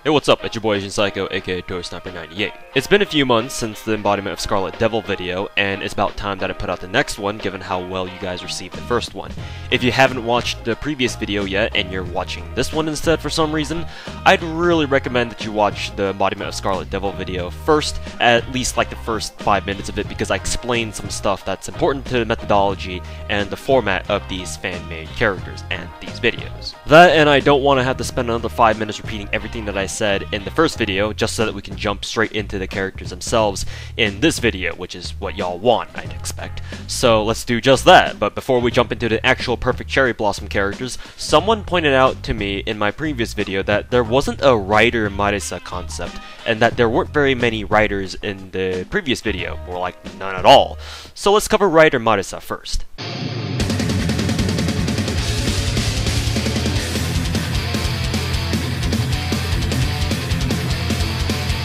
Hey, what's up? It's your boy Asian Psycho, aka Sniper98. It's been a few months since the Embodiment of Scarlet Devil video, and it's about time that I put out the next one, given how well you guys received the first one. If you haven't watched the previous video yet, and you're watching this one instead for some reason, I'd really recommend that you watch the Embodiment of Scarlet Devil video first, at least like the first 5 minutes of it, because I explain some stuff that's important to the methodology and the format of these fan-made characters and these videos. That, and I don't want to have to spend another 5 minutes repeating everything that I said in the first video, just so that we can jump straight into the characters themselves in this video, which is what y'all want, I'd expect. So let's do just that. But before we jump into the actual perfect Cherry Blossom characters, someone pointed out to me in my previous video that there wasn't a writer Marisa concept, and that there weren't very many writers in the previous video, or like none at all. So let's cover writer Marisa first.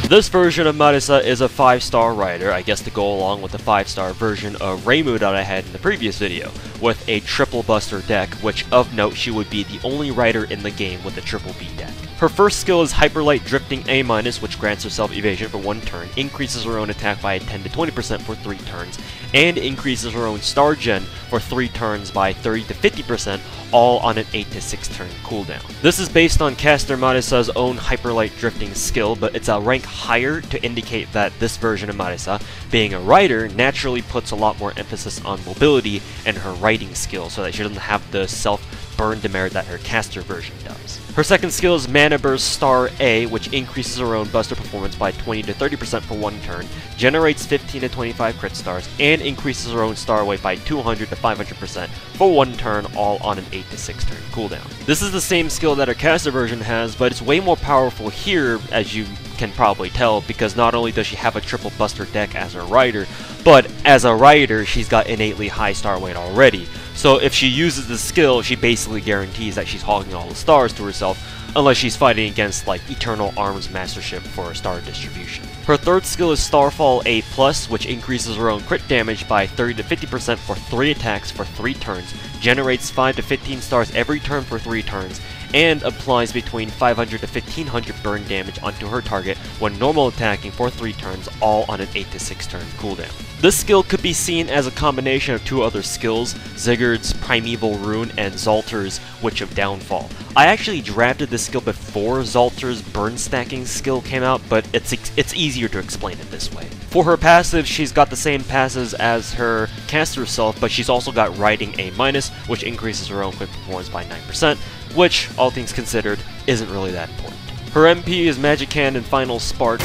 This version of Marisa is a 5-star rider, I guess to go along with the 5-star version of Reimu that I had in the previous video, with a triple buster deck, which of note she would be the only rider in the game with a triple B deck. Her first skill is Hyperlight Drifting A-, which grants herself evasion for 1 turn, increases her own attack by 10 to 20% for 3 turns, and increases her own star gen for 3 turns by 30 to 50%, all on an 8 to 6 turn cooldown. This is based on caster Marisa's own Hyperlight Drifting skill, but it's a rank higher to indicate that this version of Marisa, being a rider, naturally puts a lot more emphasis on mobility and her riding skill, so that she doesn't have the self-burn demerit that her caster version does. Her second skill is Mana Burst Star A, which increases her own buster performance by 20 to 30% for 1 turn, generates 15 to 25 crit stars, and increases her own star weight by 200 to 500% for 1 turn, all on an 8 to 6 turn cooldown. This is the same skill that her caster version has, but it's way more powerful here, as you can probably tell, because not only does she have a triple buster deck as her rider, but as a rider, she's got innately high star weight already. So if she uses the skill, she basically guarantees that she's hogging all the stars to herself, unless she's fighting against like Eternal Arms Mastership for star distribution. Her third skill is Starfall A+, which increases her own crit damage by 30 to 50% for 3 attacks for 3 turns, generates 5 to 15 stars every turn for 3 turns, and applies between 500 to 1500 burn damage onto her target when normal attacking for 3 turns, all on an 8 to 6 turn cooldown. This skill could be seen as a combination of 2 other skills, Zigguard's Primeval Rune and Zalter's Witch of Downfall. I actually drafted this skill before Zalter's burn stacking skill came out, but it's easier to explain it this way. For her passive, she's got the same passes as her caster self, but she's also got Riding A-, which increases her own crit performance by 9%, which, all things considered, isn't really that important. Her MP is Magic Hand and Final Spark,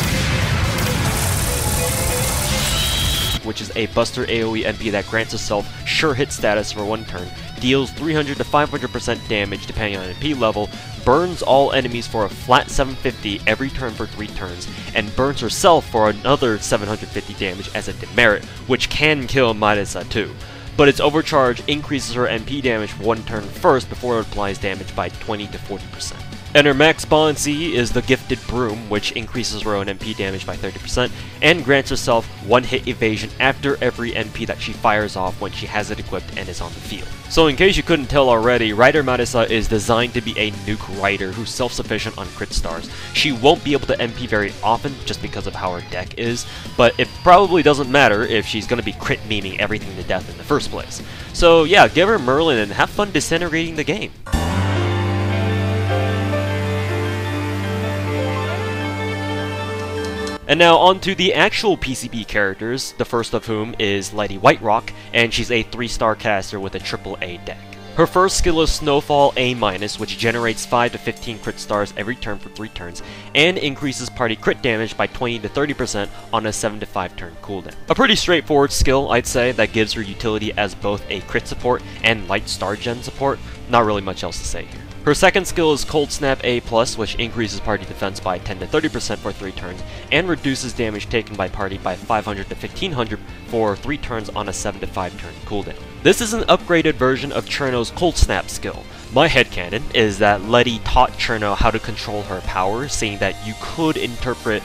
which is a Buster AoE MP that grants herself Sure Hit status for 1 turn, deals 300 to 500% damage depending on MP level, burns all enemies for a flat 750 every turn for 3 turns, and burns herself for another 750 damage as a demerit, which can kill Marisa too. But its overcharge increases her MP damage 1 turn first before it applies damage by 20 to 40%. And her max bond C is the Gifted Broom, which increases her own MP damage by 30% and grants herself 1-hit evasion after every MP that she fires off when she has it equipped and is on the field. So in case you couldn't tell already, Rider Marisa is designed to be a nuke rider who's self-sufficient on crit stars. She won't be able to MP very often just because of how her deck is, but it probably doesn't matter if she's going to be crit memeing everything to death in the first place. So yeah, give her Merlin and have fun disintegrating the game. And now on to the actual PCB characters, the first of whom is Letty Whiterock, and she's a 3-star caster with a AAA deck. Her first skill is Snowfall A-, which generates 5 to 15 crit stars every turn for 3 turns, and increases party crit damage by 20 to 30% on a 7 to 5 turn cooldown. A pretty straightforward skill, I'd say, that gives her utility as both a crit support and light star gen support. Not really much else to say here. Her second skill is Cold Snap A+, which increases party defense by 10 to 30% for 3 turns, and reduces damage taken by party by 500 to 1500 for 3 turns on a 7 to 5 turn cooldown. This is an upgraded version of Cherno's Cold Snap skill. My headcanon is that Letty taught Cherno how to control her power, saying that you could interpret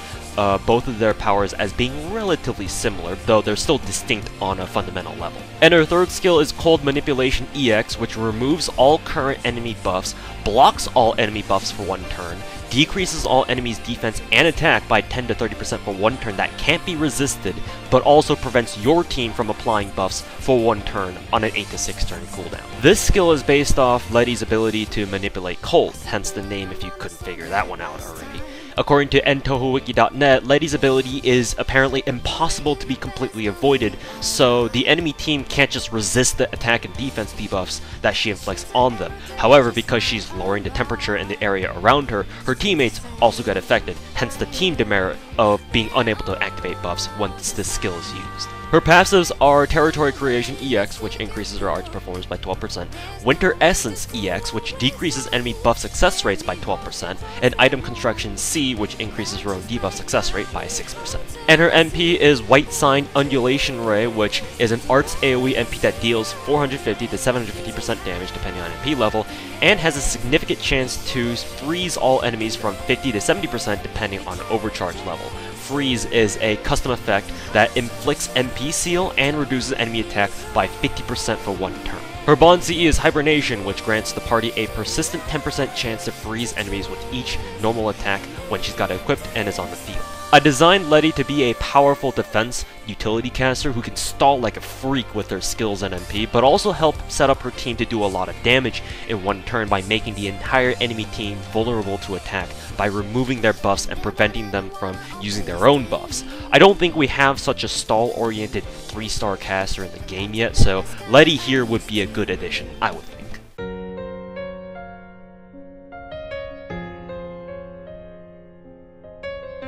both of their powers as being relatively similar, though they're still distinct on a fundamental level. And her third skill is Cold Manipulation EX, which removes all current enemy buffs, blocks all enemy buffs for 1 turn, decreases all enemies' defense and attack by 10 to 30% for 1 turn that can't be resisted, but also prevents your team from applying buffs for 1 turn on an 8 to 6 turn cooldown. This skill is based off Letty's ability to manipulate cold, hence the name if you couldn't figure that one out already. According to Touhou Letty's ability is apparently impossible to be completely avoided, so the enemy team can't just resist the attack and defense debuffs that she inflicts on them. However, because she's lowering the temperature in the area around her, her teammates also get affected, hence the team demerit of being unable to activate buffs once this skill is used. Her passives are Territory Creation EX, which increases her art's performance by 12%, Winter Essence EX, which decreases enemy buff success rates by 12%, and Item Construction C, which increases her own debuff success rate by 6%. And her MP is White Sign Undulation Ray, which is an arts AoE MP that deals 450 to 750% damage depending on MP level, and has a significant chance to freeze all enemies from 50 to 70% depending on overcharge level. Freeze is a custom effect that inflicts MP seal and reduces enemy attack by 50% for 1 turn. Her Bond CE is Hibernation, which grants the party a persistent 10% chance to freeze enemies with each normal attack when she's got it equipped and is on the field. I designed Letty to be a powerful defense utility caster who can stall like a freak with her skills and MP, but also help set up her team to do a lot of damage in 1 turn by making the entire enemy team vulnerable to attack by removing their buffs and preventing them from using their own buffs. I don't think we have such a stall-oriented 3-star caster in the game yet, so Letty here would be a good addition, I would think.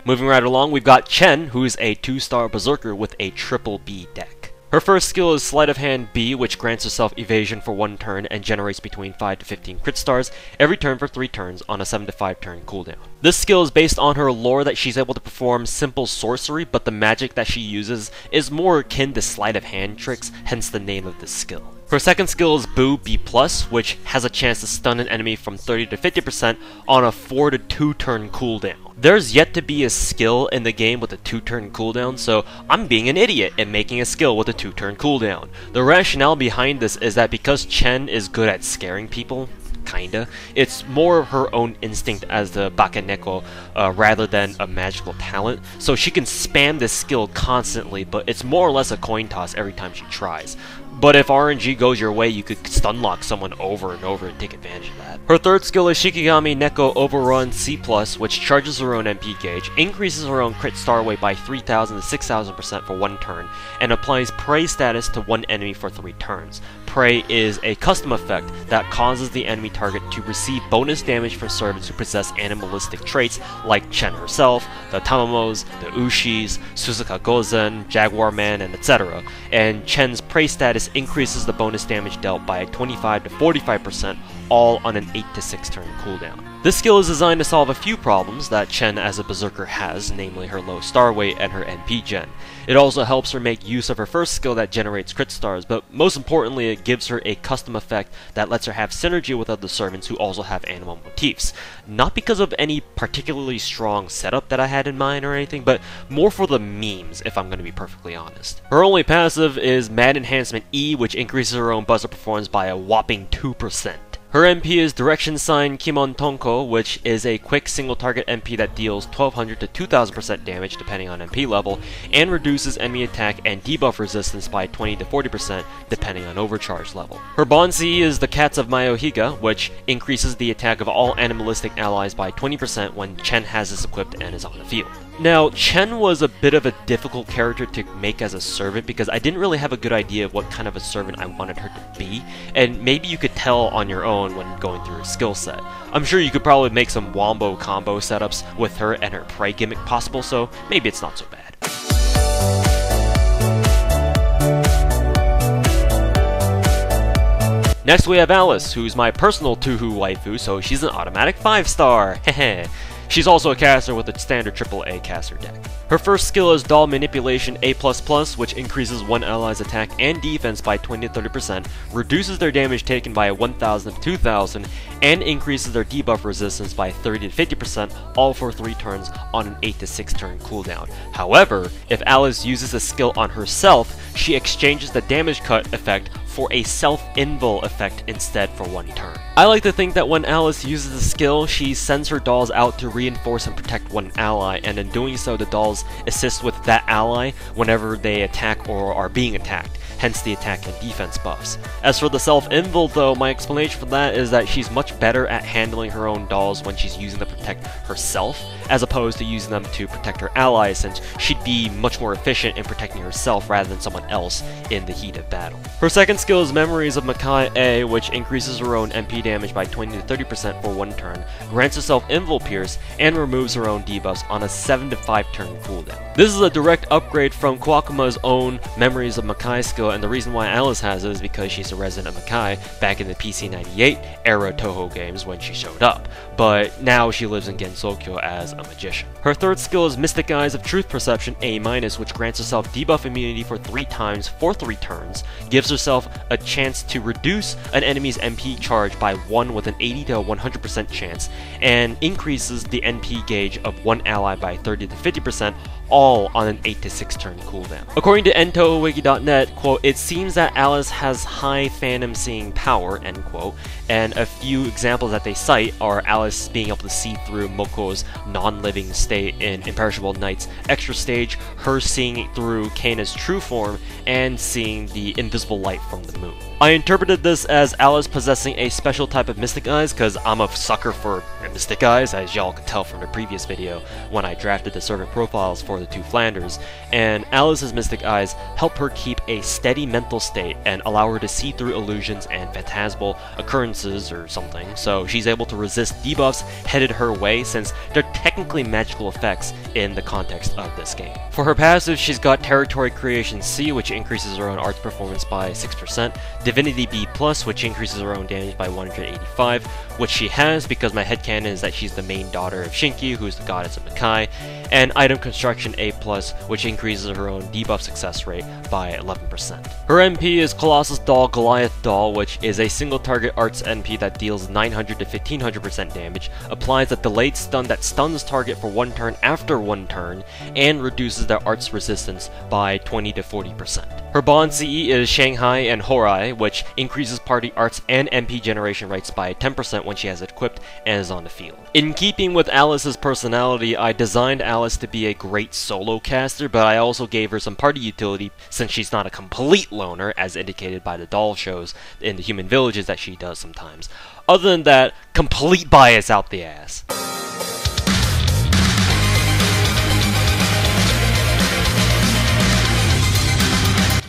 Moving right along, we've got Chen, who's a 2-star berserker with a triple B deck. Her first skill is Sleight of Hand B, which grants herself evasion for 1 turn and generates between 5 to 15 crit stars every turn for 3 turns on a 7 to 5 turn cooldown. This skill is based on her lore that she's able to perform simple sorcery, but the magic that she uses is more akin to sleight of hand tricks, hence the name of this skill. Her second skill is Boo B+, which has a chance to stun an enemy from 30 to 50% on a 4 to 2 turn cooldown. There's yet to be a skill in the game with a 2-turn cooldown, so I'm being an idiot and making a skill with a 2-turn cooldown. The rationale behind this is that because Chen is good at scaring people, kinda, it's more her own instinct as the Bakeneko rather than a magical talent, so she can spam this skill constantly, but it's more or less a coin toss every time she tries. But if RNG goes your way, you could stunlock someone over and over and take advantage of that. Her third skill is Shikigami Neko Overrun C+, which charges her own MP gauge, increases her own crit star weight by 3000 to 6000% for 1 turn, and applies Prey status to 1 enemy for 3 turns. Prey is a custom effect that causes the enemy target to receive bonus damage from servants who possess animalistic traits like Chen herself, the Tamamos, the Ushis, Suzuka Gozen, Jaguar Man, and etc. And Chen's Prey status increases the bonus damage dealt by 25 to 45%, all on an 8 to 6 turn cooldown. This skill is designed to solve a few problems that Chen as a berserker has, namely her low star weight and her MP gen. It also helps her make use of her first skill that generates crit stars, but most importantly it gives her a custom effect that lets her have synergy with other servants who also have animal motifs. Not because of any particularly strong setup that I had in mind or anything, but more for the memes, if I'm going to be perfectly honest. Her only passive is Mad Enhancement E, which increases her own buzzer performance by a whopping 2%. Her MP is Direction Sign Kimon Tonko, which is a quick single target MP that deals 1200 to 2000% damage depending on MP level, and reduces enemy attack and debuff resistance by 20 to 40% depending on overcharge level. Her Bond CE is the Cats of Mayohiga, which increases the attack of all animalistic allies by 20% when Chen has this equipped and is on the field. Now, Chen was a bit of a difficult character to make as a servant because I didn't really have a good idea of what kind of a servant I wanted her to be, and maybe you could tell on your own when going through her skill set. I'm sure you could probably make some wombo combo setups with her and her prey gimmick possible, so maybe it's not so bad. Next we have Alice, who's my personal Touhou waifu, so she's an automatic 5-star, hehe. She's also a caster with a standard AAA caster deck. Her first skill is Doll Manipulation A++, which increases one ally's attack and defense by 20 to 30%, reduces their damage taken by 1000 to 2000, and increases their debuff resistance by 30 to 50%, all for 3 turns on an 8 to 6 turn cooldown. However, if Alice uses a skill on herself, she exchanges the damage cut effect for a self-invul effect instead for 1 turn. I like to think that when Alice uses a skill, she sends her dolls out to reinforce and protect one ally, and in doing so the dolls assist with that ally whenever they attack or are being attacked, hence the attack and defense buffs. As for the self-invul though, my explanation for that is that she's much better at handling her own dolls when she's using them to protect herself, as opposed to using them to protect her allies, since she'd be much more efficient in protecting herself rather than someone else in the heat of battle. Her second skill is Memories of Makai A, which increases her own MP damage by 20 to 30% for 1 turn, grants herself Invul Pierce, and removes her own debuffs on a 7 to 5 turn cooldown. This is a direct upgrade from Kwakuma's own Memories of Makai skill, and the reason why Alice has it is because she's a resident of Makai back in the PC98 era Touhou games when she showed up, but now she lives in Gensokyo as a magician. Her third skill is Mystic Eyes of Truth Perception A-, which grants herself debuff immunity for 3 times for 3 turns, gives herself a chance to reduce an enemy's MP charge by 1 with an 80 to 100% chance, and increases the NP gauge of one ally by 30 to 50%, all on an 8 to 6 turn cooldown. According to entowiki.net, quote, "It seems that Alice has high phantom seeing power," end quote, and a few examples that they cite are Alice being able to see through Moko's non-living state in Imperishable Night's extra stage, her seeing through Kaina's true form, and seeing the invisible light from the moon. I interpreted this as Alice possessing a special type of Mystic Eyes, because I'm a sucker for Mystic Eyes, as y'all can tell from the previous video when I drafted the servant profiles for the 2 Flanders, and Alice's Mystic Eyes help her keep a steady mental state and allow her to see through illusions and phantasmal occurrences or something, so she's able to resist debuffs headed her way since they're technically magical effects in the context of this game. For her passive, she's got Territory Creation C, which increases her own arts performance by 6%, Divinity B+, which increases her own damage by 185, which she has because my headcanon is that she's the main daughter of Shinki, who is the goddess of Makai, and Item Construction A+, which increases her own debuff success rate by 11%. Her MP is Colossus Doll Goliath Doll, which is a single target arts NP that deals 900 to 1500% damage, applies a delayed stun that stuns target for 1 turn after 1 turn, and reduces their arts resistance by 20 to 40%. Her Bond CE is Shanghai and Horai, which increases party arts and MP generation rates by 10% when she has it equipped and is on the field. In keeping with Alice's personality, I designed Alice to be a great solo caster, but I also gave her some party utility since she's not a complete loner, as indicated by the doll shows in the human villages that she does sometimes. Other than that, complete bias out the ass.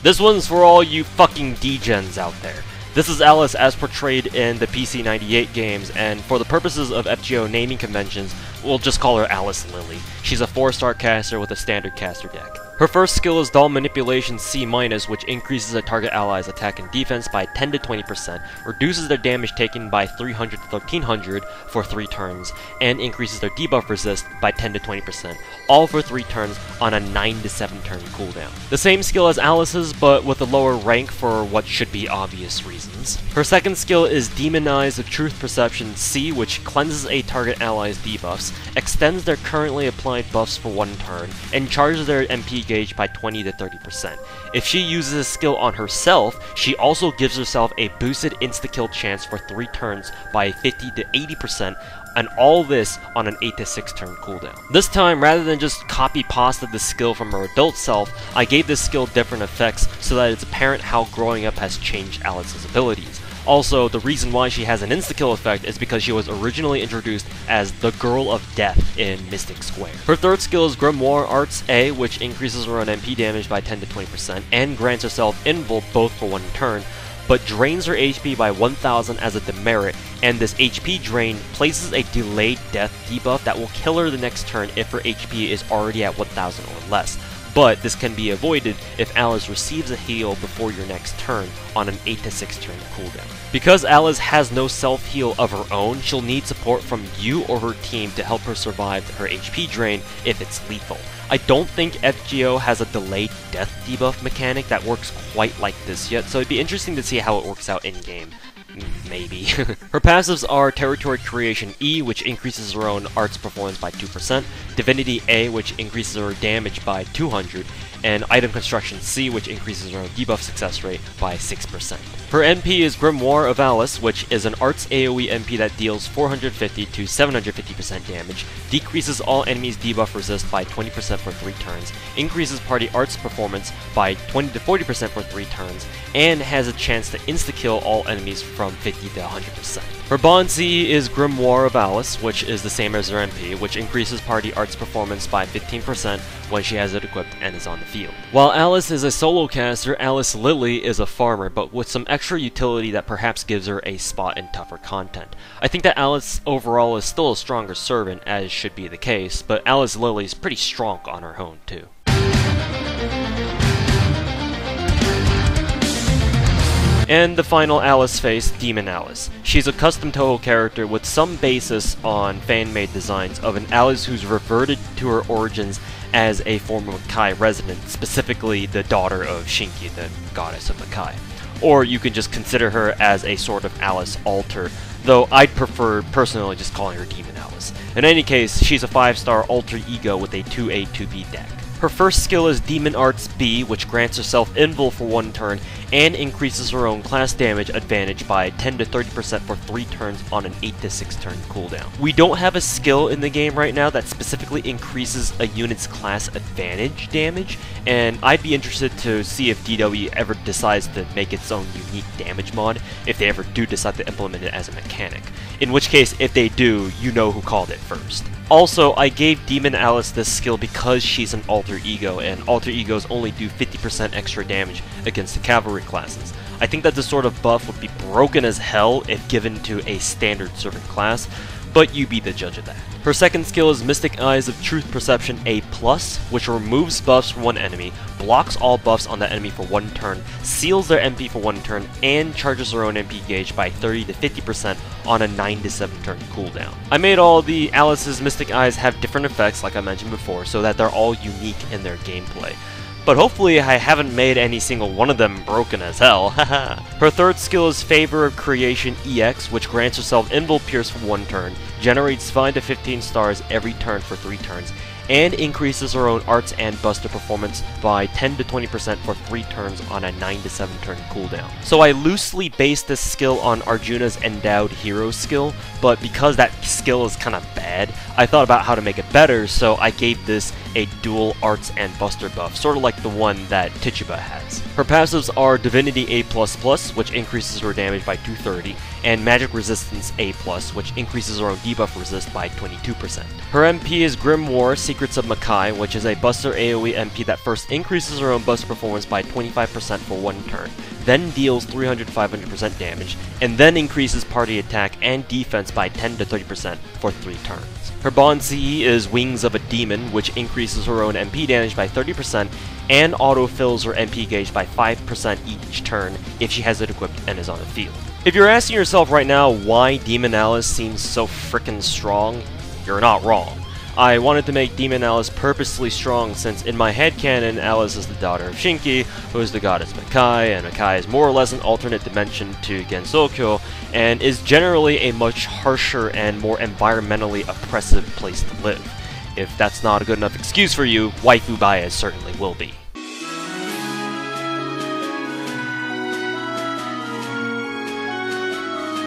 This one's for all you fucking degens out there. This is Alice as portrayed in the PC98 games, and for the purposes of FGO naming conventions, we'll just call her Alice Lily. She's a 4-star caster with a standard caster deck. Her first skill is Doll Manipulation C-, which increases a target ally's attack and defense by 10 to 20%, reduces their damage taken by 300 to 1300 for 3 turns, and increases their debuff resist by 10 to 20%, all for 3 turns on a 9 to 7 turn cooldown. The same skill as Alice's, but with a lower rank for what should be obvious reasons. Her second skill is Demon Eyes of Truth Perception C, which cleanses a target ally's debuffs, extends their currently applied buffs for 1 turn, and charges their MP gauge by 20 to 30%. If she uses a skill on herself, she also gives herself a boosted insta-kill chance for 3 turns by 50 to 80%, and all this on an 8 to 6 turn cooldown. This time, rather than just copy-pasta the skill from her adult self, I gave this skill different effects so that it's apparent how growing up has changed Alice's abilities. Also, the reason why she has an insta-kill effect is because she was originally introduced as the Girl of Death in Mystic Square. Her third skill is Grimoire Arts A, which increases her own MP damage by 10 to 20%, and grants herself Invul both for 1 turn, but drains her HP by 1000 as a demerit, and this HP drain places a delayed death debuff that will kill her the next turn if her HP is already at 1000 or less. but this can be avoided if Alice receives a heal before your next turn on an 8 to 6 turn cooldown. Because Alice has no self-heal of her own, she'll need support from you or her team to help her survive her HP drain if it's lethal. I don't think FGO has a delayed death debuff mechanic that works quite like this yet, so it'd be interesting to see how it works out in-game. Maybe. Her passives are Territory Creation E, which increases her own arts performance by 2%, Divinity A, which increases her damage by 200, and Item Construction C, which increases her own debuff success rate by 6%. Her MP is Grimoire of Alice, which is an arts AoE MP that deals 450 to 750% damage, decreases all enemies' debuff resist by 20% for 3 turns, increases party arts performance by 20 to 40% for 3 turns, and has a chance to insta-kill all enemies from 50 to 100%. Her Bond C is Grimoire of Alice, which is the same as her MP, which increases party arts performance by 15% when she has it equipped and is on the field. While Alice is a solo caster, Alice Lily is a farmer, but with some extra utility that perhaps gives her a spot in tougher content. I think that Alice overall is still a stronger servant, as should be the case, but Alice Lily is pretty strong on her own too. And the final Alice face, Demon Alice. She's a custom Touhou character with some basis on fan-made designs of an Alice who's reverted to her origins as a former Makai resident, specifically the daughter of Shinki, the goddess of Makai. Or you can just consider her as a sort of Alice alter, though I'd prefer personally just calling her Demon Alice. In any case, she's a 5-star alter ego with a 2A 2B deck. Her first skill is Demon Arts B, which grants herself invul for 1 turn and increases her own class damage advantage by 10 to 30% for 3 turns on an 8 to 6 turn cooldown. We don't have a skill in the game right now that specifically increases a unit's class advantage damage, and I'd be interested to see if DW ever decides to make its own unique damage mod, if they ever do decide to implement it as a mechanic. In which case, if they do, you know who called it first. Also, I gave Demon Alice this skill because she's an alter ego, and alter egos only do 50% extra damage against the cavalry classes. I think that this sort of buff would be broken as hell if given to a standard servant class, but you be the judge of that. Her second skill is Mystic Eyes of Truth Perception A+, which removes buffs from one enemy, blocks all buffs on that enemy for 1 turn, seals their MP for 1 turn, and charges her own MP gauge by 30 to 50% on a 9 to 7 turn cooldown. I made all the Alice's Mystic Eyes have different effects, like I mentioned before, so that they're all unique in their gameplay. But hopefully I haven't made any single one of them broken as hell, haha. Her third skill is Favor of Creation EX, which grants herself Invul Pierce for 1 turn, generates 5 to 15 stars every turn for 3 turns, and increases her own arts and buster performance by 10 to 20% for 3 turns on a 9 to 7 turn cooldown. So I loosely based this skill on Arjuna's Endowed Hero skill, but because that skill is kinda bad, I thought about how to make it better, so I gave this a dual arts and buster buff, sort of like the one that Tituba has. Her passives are Divinity A++, which increases her damage by 230, and Magic Resistance A+, which increases her own debuff resist by 22%. Her MP is Grimoire, Secrets of Makai, which is a buster AoE MP that first increases her own buster performance by 25% for 1 turn, then deals 300-500% damage, and then increases party attack and defense by 10 to 30% for 3 turns. Her Bond CE is Wings of a Demon, which increases her own MP damage by 30% and autofills her MP gauge by 5% each turn if she has it equipped and is on the field. If you're asking yourself right now why Demon Alice seems so frickin' strong, you're not wrong. I wanted to make Demon Alice purposely strong since in my headcanon, Alice is the daughter of Shinki, who is the goddess Makai, and Makai is more or less an alternate dimension to Gensokyo, and is generally a much harsher and more environmentally oppressive place to live. If that's not a good enough excuse for you, waifu bias certainly will be.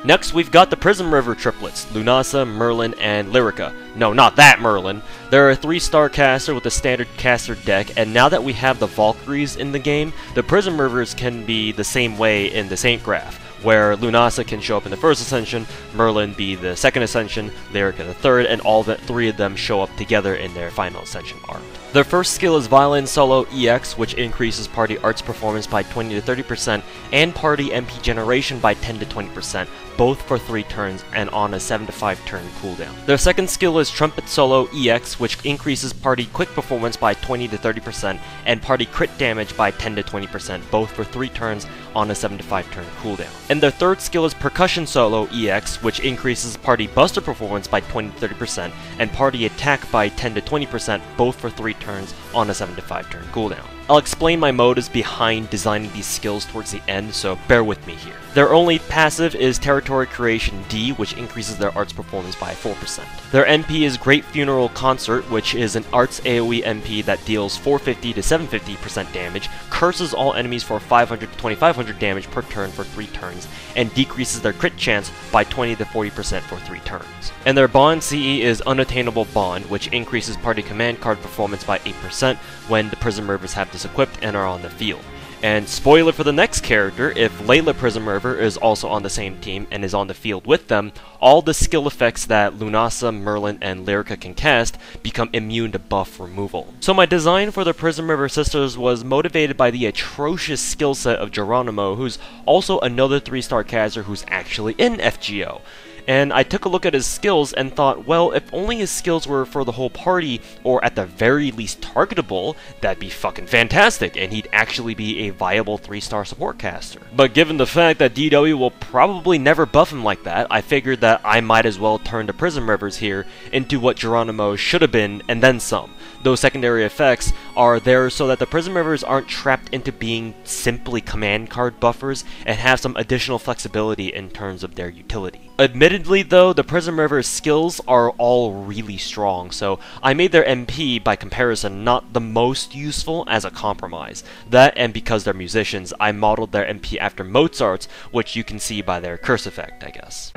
Next, we've got the Prismriver triplets, Lunasa, Merlin, and Lyrica. No, not that Merlin. They're a 3-star caster with a standard caster deck, and now that we have the Valkyries in the game, the Prismrivers can be the same way in the Saint Graph, where Lunasa can show up in the first ascension, Merlin be the second ascension, Lyrica the third, and all 3 of them show up together in their final ascension arc. Their first skill is Violin Solo EX, which increases party arts performance by 20 to 30% and party MP generation by 10 to 20%, both for 3 turns and on a 7 to 5 turn cooldown. Their second skill is Trumpet Solo EX, which increases party quick performance by 20 to 30% and party crit damage by 10 to 20%, both for 3 turns on a 7 to 5 turn cooldown. And their third skill is Percussion Solo EX, which increases party buster performance by 20 to 30% and party attack by 10 to 20%, both for 3 turns on a 7 to 5 turn cooldown. I'll explain my motives behind designing these skills towards the end, so bear with me here. Their only passive is Territory Creation D, which increases their arts performance by 4%. Their MP is Great Funeral Concert, which is an arts AoE MP that deals 450 to 750% damage, curses all enemies for 500 to 2500 damage per turn for 3 turns, and decreases their crit chance by 20 to 40% for 3 turns. And their Bond CE is Unattainable Bond, which increases party command card performance by 8% when the Prismrivers have this equipped and are on the field. And spoiler for the next character, if Layla Prismriver is also on the same team and is on the field with them, all the skill effects that Lunasa, Merlin, and Lyrica can cast become immune to buff removal. So my design for the Prismriver sisters was motivated by the atrocious skill set of Geronimo, who's also another 3-star caster who's actually in FGO. And I took a look at his skills and thought, well, if only his skills were for the whole party, or at the very least targetable, that'd be fucking fantastic, and he'd actually be a viable 3-star support caster. But given the fact that DW will probably never buff him like that, I figured that I might as well turn the Prismrivers here into what Geronimo should have been, and then some. Those secondary effects are there so that the Prismrivers aren't trapped into being simply command card buffers and have some additional flexibility in terms of their utility. Admittedly though, the Prismriver's skills are all really strong, so I made their MP by comparison not the most useful as a compromise. That, and because they're musicians, I modeled their MP after Mozart's, which you can see by their curse effect, I guess.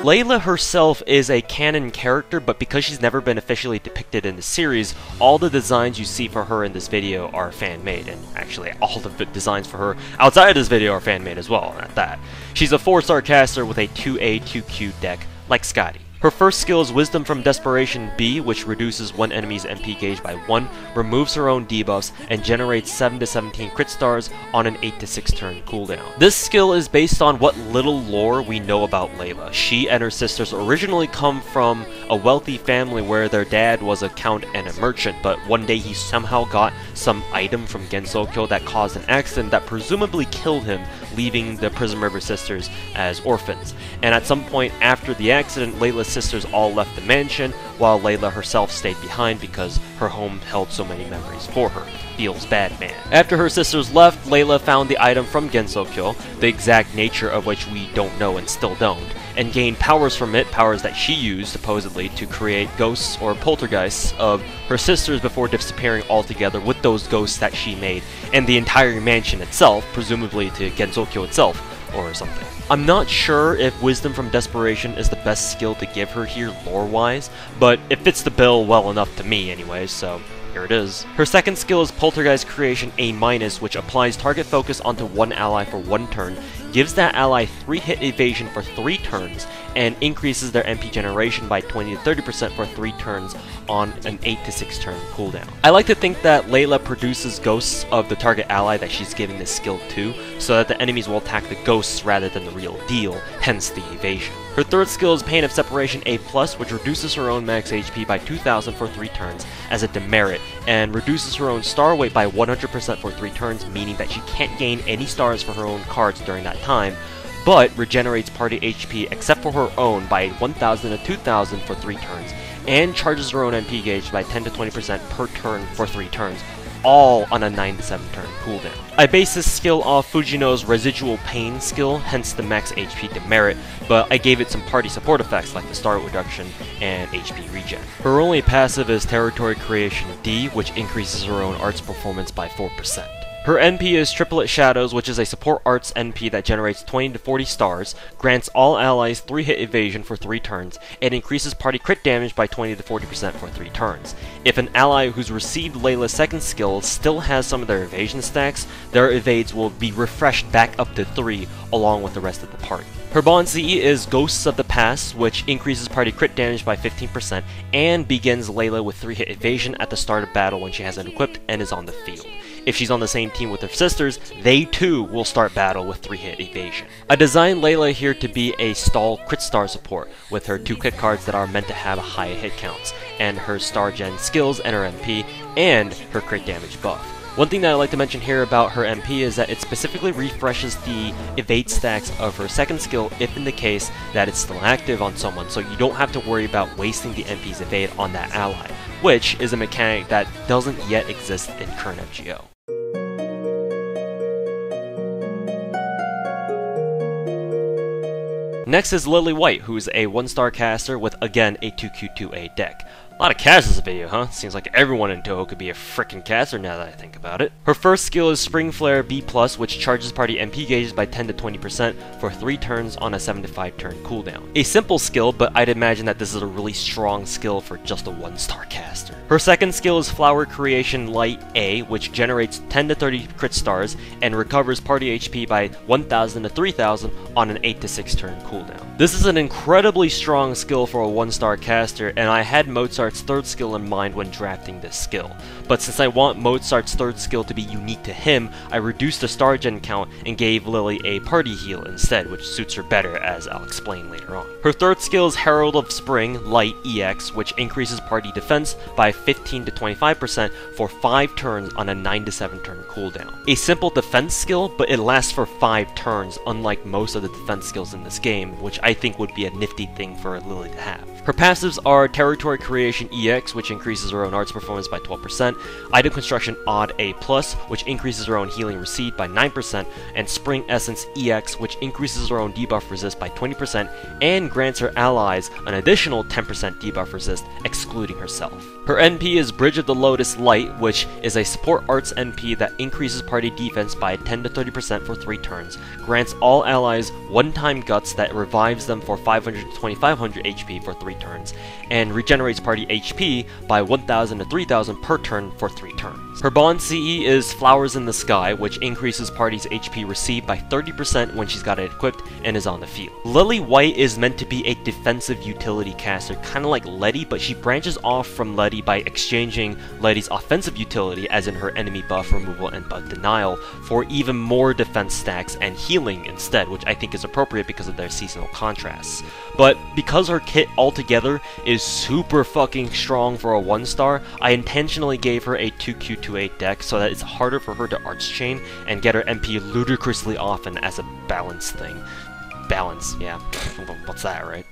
Layla herself is a canon character, but because she's never been officially depicted in the series, all the designs you see for her in this video are fan-made, and actually all the designs for her outside of this video are fan-made as well, at that. She's a 4-star caster with a 2A, 2Q deck, like Scotty. Her first skill is Wisdom from Desperation B, which reduces one enemy's MP gauge by 1, removes her own debuffs, and generates 7 to 17 crit stars on an 8 to 6 turn cooldown. This skill is based on what little lore we know about Layla. She and her sisters originally come from a wealthy family where their dad was a count and a merchant, but one day he somehow got some item from Gensokyo that caused an accident that presumably killed him, leaving the Prismriver sisters as orphans. And at some point after the accident, Layla's sisters all left the mansion, while Layla herself stayed behind because her home held so many memories for her. Feels bad, man. After her sisters left, Layla found the item from Gensokyo, the exact nature of which we don't know and still don't, and gained powers from it, powers that she used, supposedly, to create ghosts or poltergeists of her sisters before disappearing altogether with those ghosts that she made, and the entire mansion itself, presumably to Gensokyo itself, or something. I'm not sure if Wisdom from Desperation is the best skill to give her here lore-wise, but it fits the bill well enough to me anyway, so here it is. Her second skill is Poltergeist Creation A-, which applies target focus onto one ally for 1 turn, gives that ally 3-hit evasion for 3 turns, and increases their MP generation by 20 to 30% for 3 turns on an 8 to 6 turn cooldown. I like to think that Layla produces ghosts of the target ally that she's giving this skill to, so that the enemies will attack the ghosts rather than the real deal, hence the evasion. Her third skill is Pain of Separation A+, which reduces her own max HP by 2000 for 3 turns as a demerit, and reduces her own star weight by 100% for 3 turns, meaning that she can't gain any stars for her own cards during that time, but regenerates party HP except for her own by 1000 to 2000 for 3 turns, and charges her own MP gauge by 10 to 20% per turn for 3 turns, all on a 9 to 7 turn cooldown. I base this skill off Fujino's Residual Pain skill, hence the max HP demerit, but I gave it some party support effects like the star reduction and HP regen. Her only passive is Territory Creation D, which increases her own arts performance by 4%. Her NP is Triplet Shadows, which is a support arts NP that generates 20 to 40 stars, grants all allies 3-hit evasion for 3 turns, and increases party crit damage by 20 to 40% for 3 turns. If an ally who's received Layla's second skill still has some of their evasion stacks, their evades will be refreshed back up to 3 along with the rest of the party. Her Bond CE is Ghosts of the Past, which increases party crit damage by 15% and begins Layla with 3-hit evasion at the start of battle when she has it equipped and is on the field. if she's on the same team with her sisters, they too will start battle with 3-hit evasion. I designed Layla here to be a stall crit star support, with her 2 crit cards that are meant to have high hit counts, and her star gen skills and her MP, and her crit damage buff. One thing that I'd like to mention here about her MP is that it specifically refreshes the evade stacks of her second skill if in the case that it's still active on someone, so you don't have to worry about wasting the MP's evade on that ally, which is a mechanic that doesn't yet exist in current MGO. Next is Lily White, who's a 1-star caster with, again, a 2Q2A deck. A lot of casters in this video, huh? Seems like everyone in Touhou could be a frickin' caster now that I think about it. Her first skill is Spring Flare B+, which charges party MP gauges by 10 to 20% for 3 turns on a 7 to 5 turn cooldown. A simple skill, but I'd imagine that this is a really strong skill for just a 1-star caster. Her second skill is Flower Creation Light A, which generates 10 to 30 crit stars and recovers party HP by 1000 to 3000 on an 8 to 6 turn cooldown. This is an incredibly strong skill for a 1-star caster, and I had Mozart's third skill in mind when drafting this skill. But since I want Mozart's third skill to be unique to him, I reduced the star gen count and gave Lily a party heal instead, which suits her better, as I'll explain later on. Her third skill is Herald of Spring Light EX, which increases party defense by 15 to 25% for 5 turns on a 9 to 7 turn cooldown. A simple defense skill, but it lasts for 5 turns, unlike most of the defense skills in this game, which I think would be a nifty thing for Lily to have. Her passives are Territory Creation EX, which increases her own arts performance by 12%, Item Construction Odd A+, which increases her own healing recede by 9%, and Spring Essence EX, which increases her own debuff resist by 20%, and grants her allies an additional 10% debuff resist, excluding herself. Her NP is Bridge of the Lotus Light, which is a support arts NP that increases party defense by 10 to 30% for 3 turns, grants all allies one-time guts that revives them for 500 to 2500 HP for 3 turns, and regenerates party HP by 1000 to 3000 per turn for 3 turns. Her Bond CE is Flowers in the Sky, which increases party's HP received by 30% when she's got it equipped and is on the field. Lily White is meant to be a defensive utility caster, kind of like Letty, but she branches off from Letty by exchanging Letty's offensive utility, as in her enemy buff removal and buff denial, for even more defense stacks and healing instead, which I think is appropriate because of their seasonal contrasts. But because her kit altogether is super fucking strong for a 1-star, I intentionally gave her a 2Q2A deck so that it's harder for her to arts chain and get her MP ludicrously often as a balance thing. Balance, yeah. What's that, right?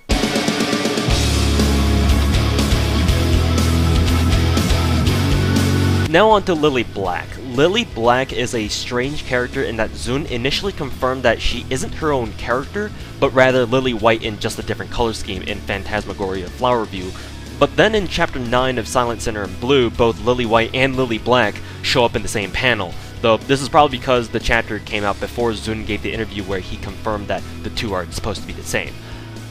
Now on to Lily Black. Lily Black is a strange character in that Zun initially confirmed that she isn't her own character, but rather Lily White in just a different color scheme in Phantasmagoria Flower View. But then in Chapter 9 of Silent Sinner and Blue, both Lily White and Lily Black show up in the same panel, though this is probably because the chapter came out before Zun gave the interview where he confirmed that the two are supposed to be the same.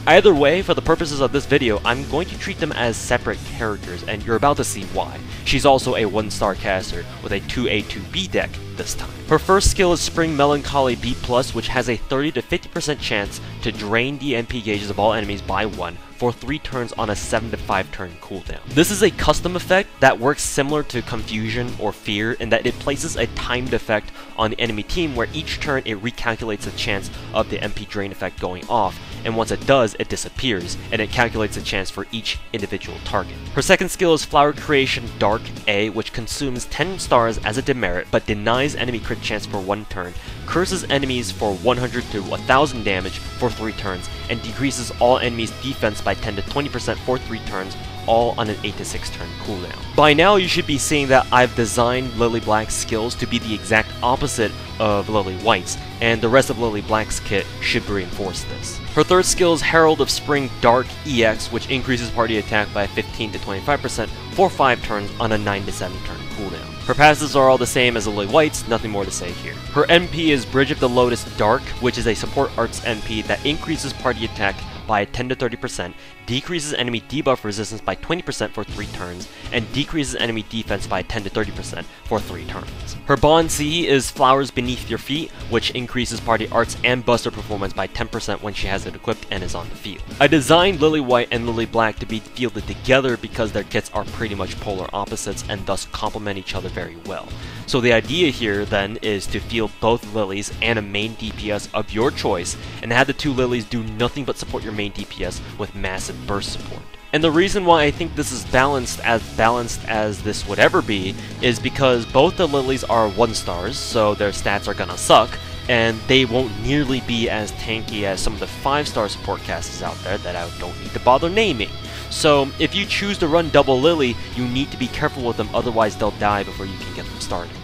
Either way, for the purposes of this video, I'm going to treat them as separate characters, and you're about to see why. She's also a 1-star caster with a 2A2B deck this time. Her first skill is Spring Melancholy B+, which has a 30 to 50% chance to drain the MP gauges of all enemies by 1 for 3 turns on a 7 to 5 turn cooldown. This is a custom effect that works similar to Confusion or Fear in that it places a timed effect on the enemy team where each turn it recalculates the chance of the MP drain effect going off, and once it does, it disappears, and it calculates a chance for each individual target. Her second skill is Flower Creation Dark A, which consumes 10 stars as a demerit, but denies enemy crit chance for 1 turn, curses enemies for 100 to 1000 damage for 3 turns, and decreases all enemies' defense by 10 to 20% for 3 turns, all on an 8 to 6 turn cooldown. By now you should be seeing that I've designed Lily Black's skills to be the exact opposite of Lily White's, and the rest of Lily Black's kit should reinforce this. Her third skill is Herald of Spring Dark EX, which increases party attack by 15 to 25% for 5 turns on a 9 to 7 turn cooldown. Her passives are all the same as Lily White's, nothing more to say here. Her NP is Bridge of the Lotus Dark, which is a support arts NP that increases party attack by 10 to 30%, decreases enemy debuff resistance by 20% for 3 turns, and decreases enemy defense by 10 to 30% for 3 turns. Her Bond CE is Flowers Beneath Your Feet, which increases party arts and buster performance by 10% when she has it equipped and is on the field. I designed Lily White and Lily Black to be fielded together because their kits are pretty much polar opposites and thus complement each other very well. So the idea here then is to field both lilies and a main DPS of your choice, and have the two lilies do nothing but support your main DPS with massive burst support. And the reason why I think this is balanced as this would ever be is because both the lilies are 1-stars, so their stats are gonna suck, and they won't nearly be as tanky as some of the 5-star support casters out there that I don't need to bother naming. So if you choose to run double lily, you need to be careful with them, otherwise they'll die before you can get them started.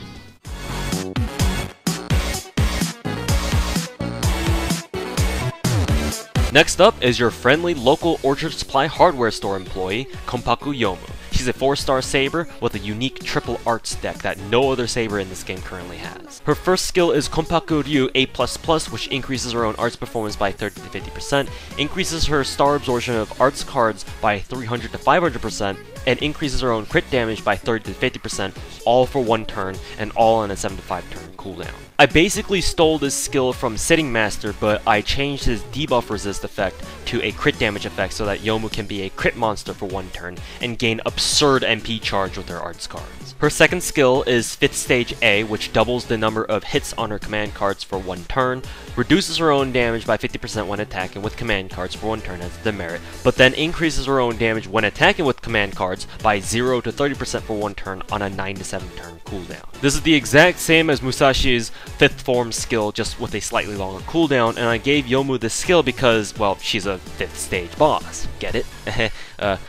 Next up is your friendly local Orchard Supply hardware store employee, Konpaku Youmu. She's a 4-star saber with a unique triple arts deck that no other saber in this game currently has. Her first skill is Konpaku Ryu A++, which increases her own arts performance by 30 to 50%, increases her star absorption of arts cards by 300 to 500%, and increases her own crit damage by 30 to 50%, all for 1 turn, and all on a 7 to 5 turn cooldown. I basically stole this skill from Sitting Master, but I changed his debuff resist effect to a crit damage effect so that Youmu can be a crit monster for 1 turn, and gain absurd MP charge with her arts cards. Her second skill is 5th Stage A, which doubles the number of hits on her command cards for 1 turn, reduces her own damage by 50% when attacking with command cards for 1 turn as a demerit, but then increases her own damage when attacking with command cards by 0 to 30% for 1 turn on a 9 to 7 turn cooldown. This is the exact same as Musashi's 5th form skill, just with a slightly longer cooldown, and I gave Youmu this skill because, well, she's a 5th stage boss. Get it?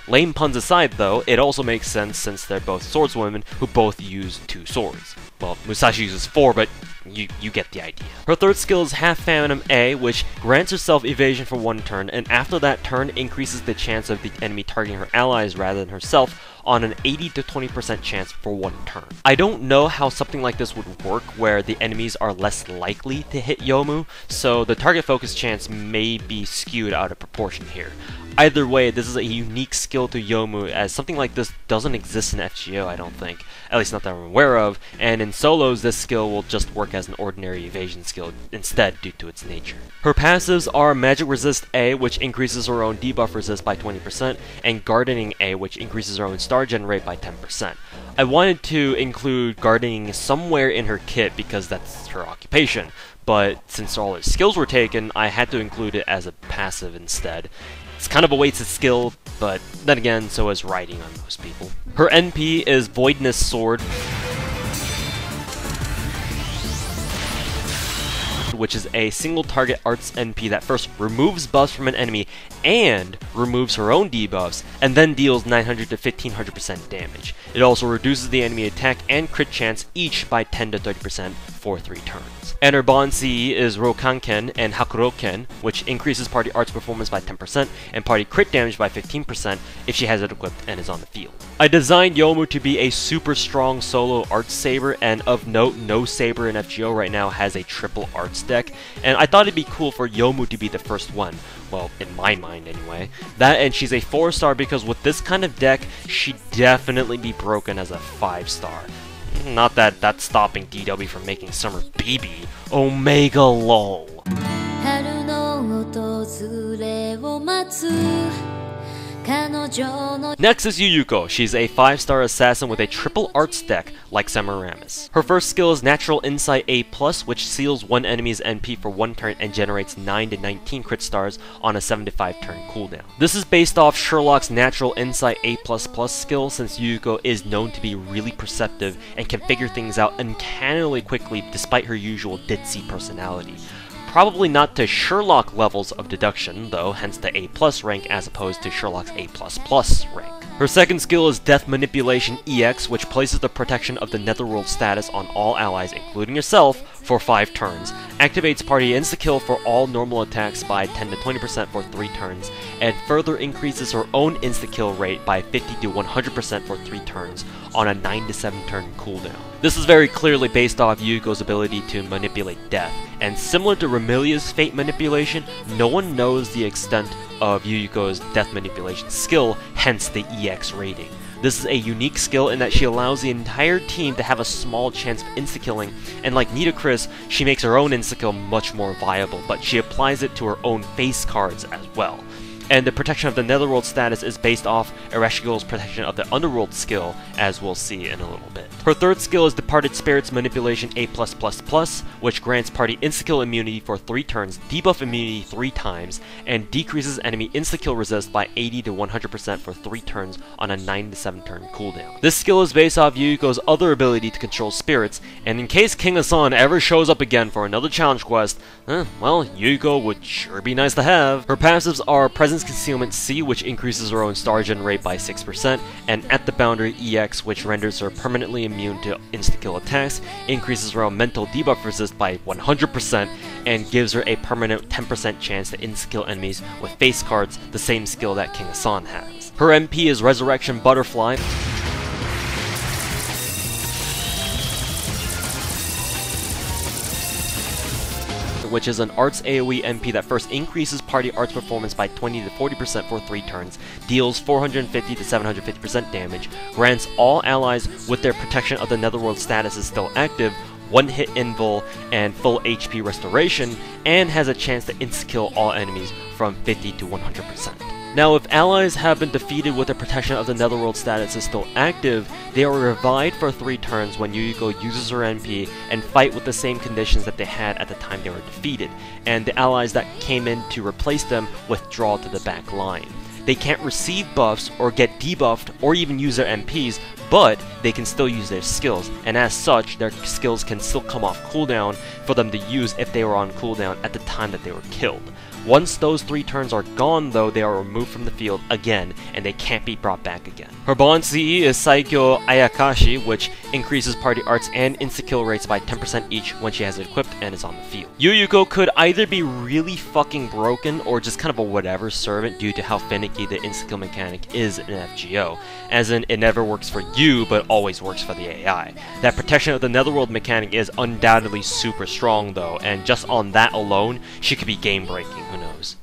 Lame puns aside though, it also makes sense since they're both swordswomen who both use 2 swords. Well, Musashi uses 4, but you get the idea. Her third skill is Half Phantom A, which grants herself evasion for 1 turn, and after that turn increases the chance of the enemy targeting her allies rather than herself on an 80 to 20% chance for 1 turn. I don't know how something like this would work where the enemies are less likely to hit Youmu, so the target focus chance may be skewed out of proportion here. Either way, this is a unique skill to Youmu, as something like this doesn't exist in FGO, I don't think. At least not that I'm aware of, and in solos this skill will just work as an ordinary evasion skill instead due to its nature. Her passives are Magic Resist A, which increases her own debuff resist by 20%, and Gardening A, which increases her own star gen rate by 10%. I wanted to include gardening somewhere in her kit because that's her occupation, but since all her skills were taken, I had to include it as a passive instead. It's kind of a wasted skill, but then again, so is riding on most people. Her NP is Voidness Sword, which is a single target arts NP that first removes buffs from an enemy and removes her own debuffs, and then deals 900 to 1500% damage. It also reduces the enemy attack and crit chance each by 10 to 30% for 3 turns. And her bond CE is Rokanken and Hakuroken, which increases party arts performance by 10% and party crit damage by 15% if she has it equipped and is on the field. I designed Youmu to be a super strong solo arts saber, and of note, no saber in FGO right now has a triple arts deck, and I thought it'd be cool for Youmu to be the first one. Well, in my mind anyway. That, and she's a 4-star because with this kind of deck, she'd definitely be broken as a 5-star. Not that that's stopping DW from making Summer Baby. Omega lol. Next is Yuyuko. She's a 5-star assassin with a triple arts deck like Semiramis. Her first skill is Natural Insight A+, which seals one enemy's NP for 1 turn and generates 9 to 19 crit stars on a 7 to 5 turn cooldown. This is based off Sherlock's Natural Insight A++ skill, since Yuyuko is known to be really perceptive and can figure things out uncannily quickly despite her usual ditzy personality. Probably not to Sherlock levels of deduction, though, hence the A+ rank as opposed to Sherlock's A++ rank. Her second skill is Death Manipulation EX, which places the protection of the Netherworld status on all allies, including yourself, for 5 turns, activates party insta-kill for all normal attacks by 10 to 20% for 3 turns, and further increases her own insta-kill rate by 50 to 100% for 3 turns on a 9 to 7 turn cooldown. This is very clearly based off Yuyuko's ability to manipulate death, and similar to Remilia's Fate Manipulation, no one knows the extent of Yuyuko's death manipulation skill, hence the EX rating. This is a unique skill in that she allows the entire team to have a small chance of insta-killing, and like Nitocris, she makes her own insta-kill much more viable, but she applies it to her own face cards as well. and the protection of the Netherworld status is based off Ereshkigal's protection of the Underworld skill, as we'll see in a little bit. Her third skill is Departed Spirits Manipulation A+++, which grants party insta-kill immunity for 3 turns, debuff immunity 3 times, and decreases enemy insta-kill resist by 80 to 100% for 3 turns on a 9 to 7 turn cooldown. This skill is based off Yuyuko's other ability to control spirits, and in case King Hassan ever shows up again for another challenge quest, well, Yuyuko would sure be nice to have. Her passives are Presence Concealment C, which increases her own star gen rate by 6%, and At the Boundary EX, which renders her permanently immune to insta-kill attacks, increases her own mental debuff resist by 100%, and gives her a permanent 10% chance to insta-kill enemies with face cards, the same skill that King Hassan has. Her MP is Resurrection Butterfly, which is an Arts AoE MP that first increases party Arts performance by 20 to 40% for 3 turns, deals 450 to 750% damage, grants all allies with their protection of the Netherworld status is still active, 1-hit invul and full HP restoration, and has a chance to insta-kill all enemies from 50 to 100%. Now, if allies have been defeated with their protection of the Netherworld status is still active, they are revived for 3 turns when Yuyuko uses her MP and fight with the same conditions that they had at the time they were defeated, and the allies that came in to replace them withdraw to the back line. They can't receive buffs or get debuffed or even use their MPs, but they can still use their skills, and as such, their skills can still come off cooldown for them to use if they were on cooldown at the time that they were killed. Once those 3 turns are gone though, they are removed from the field again, and they can't be brought back again. Her bond CE is Saikyo Ayakashi, which increases party arts and insta-kill rates by 10% each when she has it equipped and is on the field. Yuyuko could either be really fucking broken or just kind of a whatever servant due to how finicky the insta-kill mechanic is in FGO, as in it never works for you but always works for the AI. That protection of the Netherworld mechanic is undoubtedly super strong though, and just on that alone, she could be game breaking. Who knows?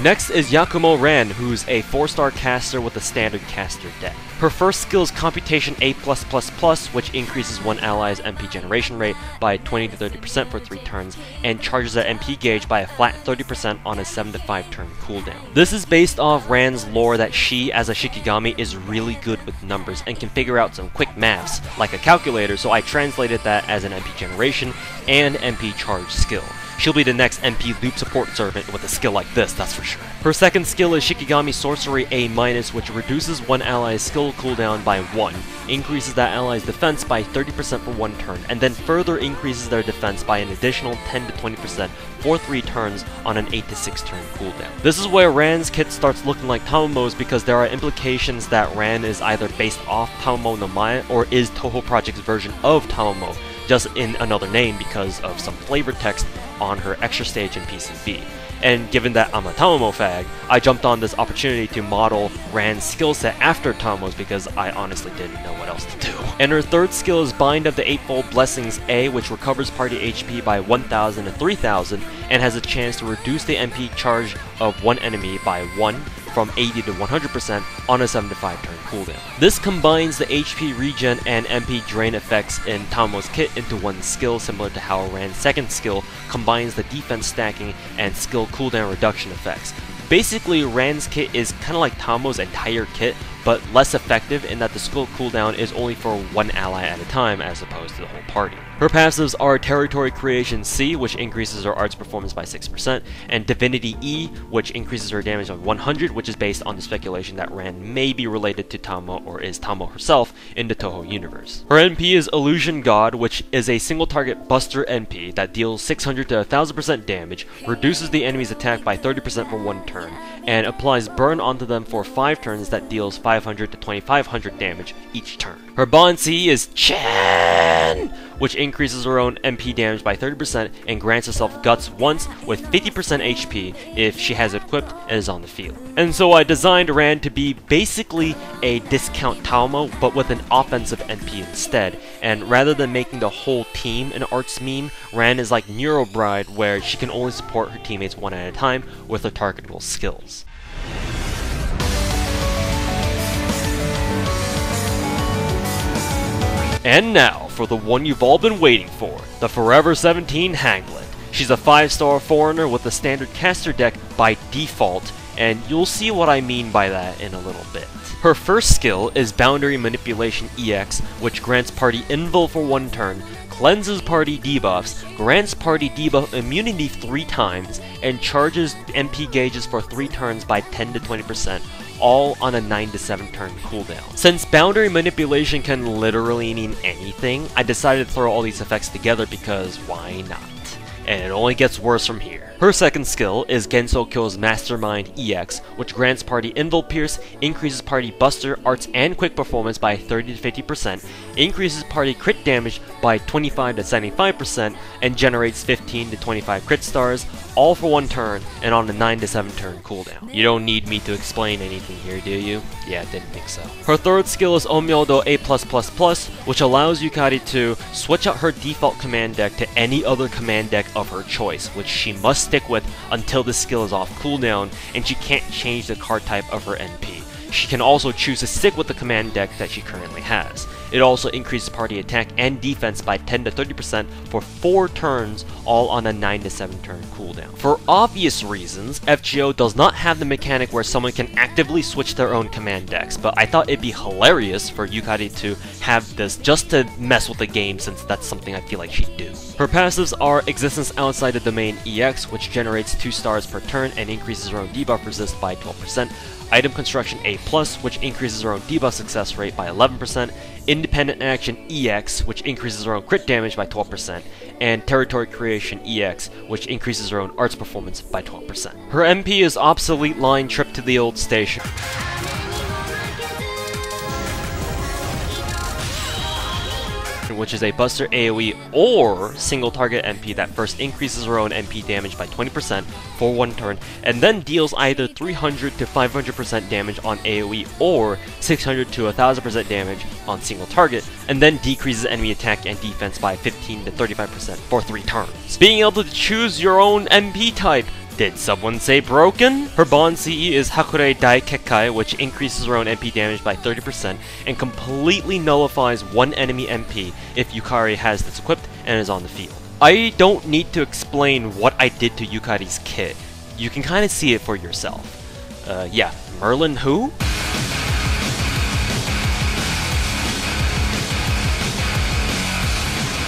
Next is Yakumo Ran, who's a 4-star caster with a standard caster deck. Her first skill is Computation A+++, which increases one ally's MP generation rate by 20 to 30% for 3 turns, and charges their MP gauge by a flat 30% on a 7 to 5 turn cooldown. This is based off Ran's lore that she, as a Shikigami, is really good with numbers and can figure out some quick maths, like a calculator, so I translated that as an MP generation and MP charge skill. She'll be the next MP loop support servant with a skill like this, that's for sure. Her second skill is Shikigami Sorcery A-, which reduces one ally's skill cooldown by 1, increases that ally's defense by 30% for 1 turn, and then further increases their defense by an additional 10 to 20% for 3 turns on an 8 to 6 turn cooldown. This is where Ran's kit starts looking like Tamomo's because there are implications that Ran is either based off Tamomo no Mae or is Touhou Project's version of Tamomo, just in another name because of some flavor text on her extra stage in PCB. And given that I'm a Tamomo fag, I jumped on this opportunity to model Ran's skill set after Tamomo's because I honestly didn't know what else to do. And her third skill is Bind of the Eightfold Blessings A, which recovers party HP by 1000 to 3000 and has a chance to reduce the MP charge of one enemy by 1 from 80 to 100% on a 7 to 5 turn cooldown. This combines the HP regen and MP drain effects in Tamomo's kit into one skill, similar to how Ran's second skill combines the defense stacking and skill cooldown reduction effects. Basically, Ran's kit is kind of like Tamomo's entire kit, but less effective in that the skill cooldown is only for one ally at a time as opposed to the whole party. Her passives are Territory Creation C, which increases her arts performance by 6%, and Divinity E, which increases her damage by 100, which is based on the speculation that Ran may be related to Tamomo or is Tamomo herself in the Touhou universe. Her NP is Illusion God, which is a single target buster NP that deals 600 to 1000% damage, reduces the enemy's attack by 30% for 1 turn, and applies burn onto them for 5 turns that deals 500 to 2500 damage each turn. Her bond C is Chen, which increases her own MP damage by 30% and grants herself Guts once with 50% HP if she has it equipped and is on the field. And so I designed Ran to be basically a discount Taomo, but with an offensive MP instead. And rather than making the whole team an arts meme, Ran is like Neurobride, where she can only support her teammates one at a time with her targetable skills. And now, for the one you've all been waiting for, the Forever 17 Hanglet. She's a 5-star foreigner with the standard caster deck by default, and you'll see what I mean by that in a little bit. Her first skill is Boundary Manipulation EX, which grants party invul for 1 turn, cleanses party debuffs, grants party debuff immunity 3 times, and charges MP gauges for 3 turns by 10 to 20%, all on a 9 to 7 turn cooldown. Since Boundary Manipulation can literally mean anything, I decided to throw all these effects together because why not? And it only gets worse from here. Her second skill is Genso Kyo's Mastermind EX, which grants party Invul Pierce, increases party Buster, Arts, and Quick Performance by 30 to 50%, increases party crit damage by 25 to 75%, and generates 15 to 25 crit stars, all for 1 turn, and on a 9 to 7 turn cooldown. You don't need me to explain anything here, do you? Yeah, didn't think so. Her third skill is Omyodo A+++, which allows Yukari to switch out her default command deck to any other command deck of her choice, which she must stick with until the skill is off cooldown, and she can't change the card type of her NP. She can also choose to stick with the command deck that she currently has. It also increases party attack and defense by 10 to 30% for 4 turns, all on a 9 to 7 turn cooldown. For obvious reasons, FGO does not have the mechanic where someone can actively switch their own command decks, but I thought it'd be hilarious for Yukari to have this just to mess with the game, since that's something I feel like she'd do. Her passives are Existence Outside the Domain EX, which generates 2 stars per turn and increases her own debuff resist by 12%, Item Construction A+, which increases her own debuff success rate by 11%, Independent Action EX, which increases her own crit damage by 12%, and Territory Creation EX, which increases her own arts performance by 12%. Her MP is Obsolete Line Trip to the Old Station, which is a Buster AoE or single target MP that first increases her own MP damage by 20% for 1 turn, and then deals either 300 to 500% damage on AoE or 600 to 1000% damage on single target, and then decreases enemy attack and defense by 15 to 35% for 3 turns. Being able to choose your own MP type. Did someone say broken? Her Bond CE is Hakurei Dai Kekkai, which increases her own MP damage by 30% and completely nullifies 1 enemy MP if Yukari has this equipped and is on the field. I don't need to explain what I did to Yukari's kit. You can kind of see it for yourself. Yeah, Merlin who?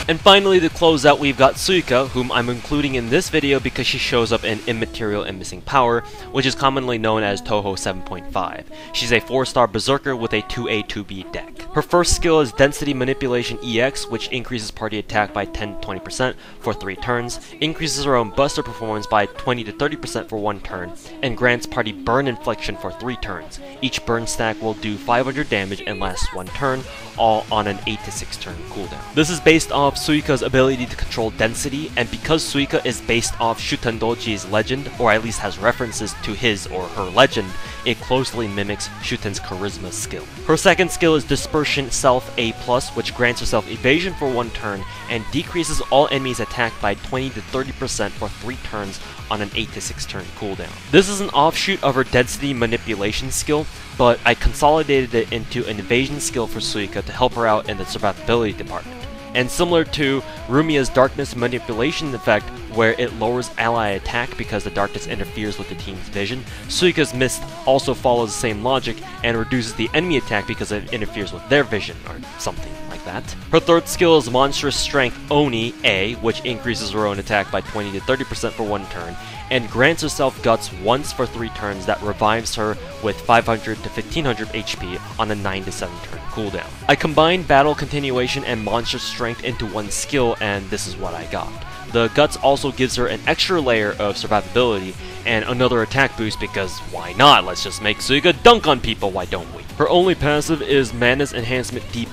And finally, to close out, we've got Suika, whom I'm including in this video because she shows up in Immaterial and Missing Power, which is commonly known as Touhou 7.5. She's a 4-star Berserker with a 2A 2B deck. Her first skill is Density Manipulation EX, which increases party attack by 10 to 20% for 3 turns, increases her own Buster performance by 20 to 30% for 1 turn, and grants party Burn Infliction for 3 turns. Each burn stack will do 500 damage and lasts 1 turn, all on an 8 to 6 turn cooldown. This is based off Suika's ability to control density, and because Suika is based off Shutendoji's legend, or at least has references to his or her legend, it closely mimics Shuten's charisma skill. Her second skill is Dispersion Self A+, which grants herself evasion for 1 turn and decreases all enemies' attack by 20 to 30% for 3 turns on an 8 to 6 turn cooldown. This is an offshoot of her density manipulation skill, but I consolidated it into an evasion skill for Suika to help her out in the survivability department. And similar to Rumia's Darkness Manipulation effect, where it lowers ally attack because the darkness interferes with the team's vision, Suika's Mist also follows the same logic and reduces the enemy attack because it interferes with their vision, or something like that. Her third skill is Monstrous Strength Oni A, which increases her own attack by 20 to 30% for 1 turn, and grants herself Guts once for 3 turns that revives her with 500 to 1500 HP on a 9 to 7 turn cooldown. I combined Battle Continuation and Monstrous Strength into 1 skill, and this is what I got. The Guts also gives her an extra layer of survivability and another attack boost because why not? Let's just make Suika dunk on people, why don't we? Her only passive is Mana's Enhancement D+,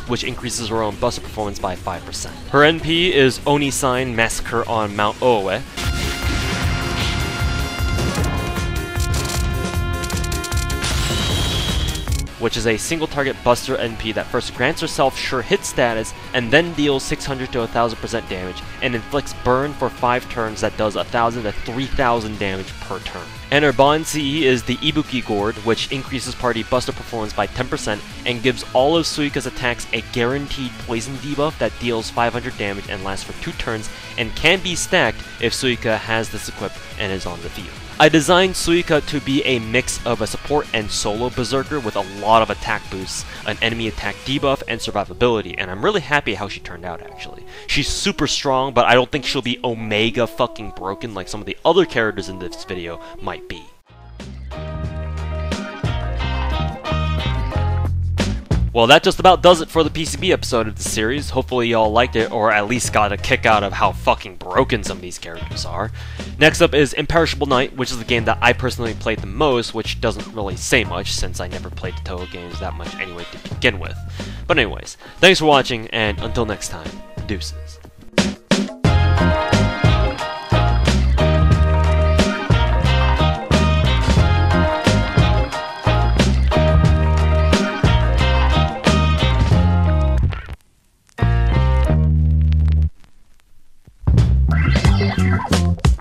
which increases her own Buster performance by 5%. Her NP is Oni Sign Massacre on Mount Oe, which is a single target buster NP that first grants herself sure hit status and then deals 600 to 1000% damage and inflicts burn for 5 turns that does 1000 to 3000 damage per turn. And her bond CE is the Ibuki Gourd, which increases party buster performance by 10% and gives all of Suika's attacks a guaranteed poison debuff that deals 500 damage and lasts for 2 turns and can be stacked if Suika has this equipped and is on the field. I designed Suika to be a mix of a support and solo berserker with a lot of attack boosts, an enemy attack debuff, and survivability, and I'm really happy how she turned out actually. She's super strong, but I don't think she'll be omega fucking broken like some of the other characters in this video might be. Well, that just about does it for the PCB episode of the series. Hopefully y'all liked it, or at least got a kick out of how fucking broken some of these characters are. Next up is Imperishable Night, which is the game that I personally played the most, which doesn't really say much, since I never played the Touhou games that much anyway to begin with. But anyways, thanks for watching, and until next time, deuces. You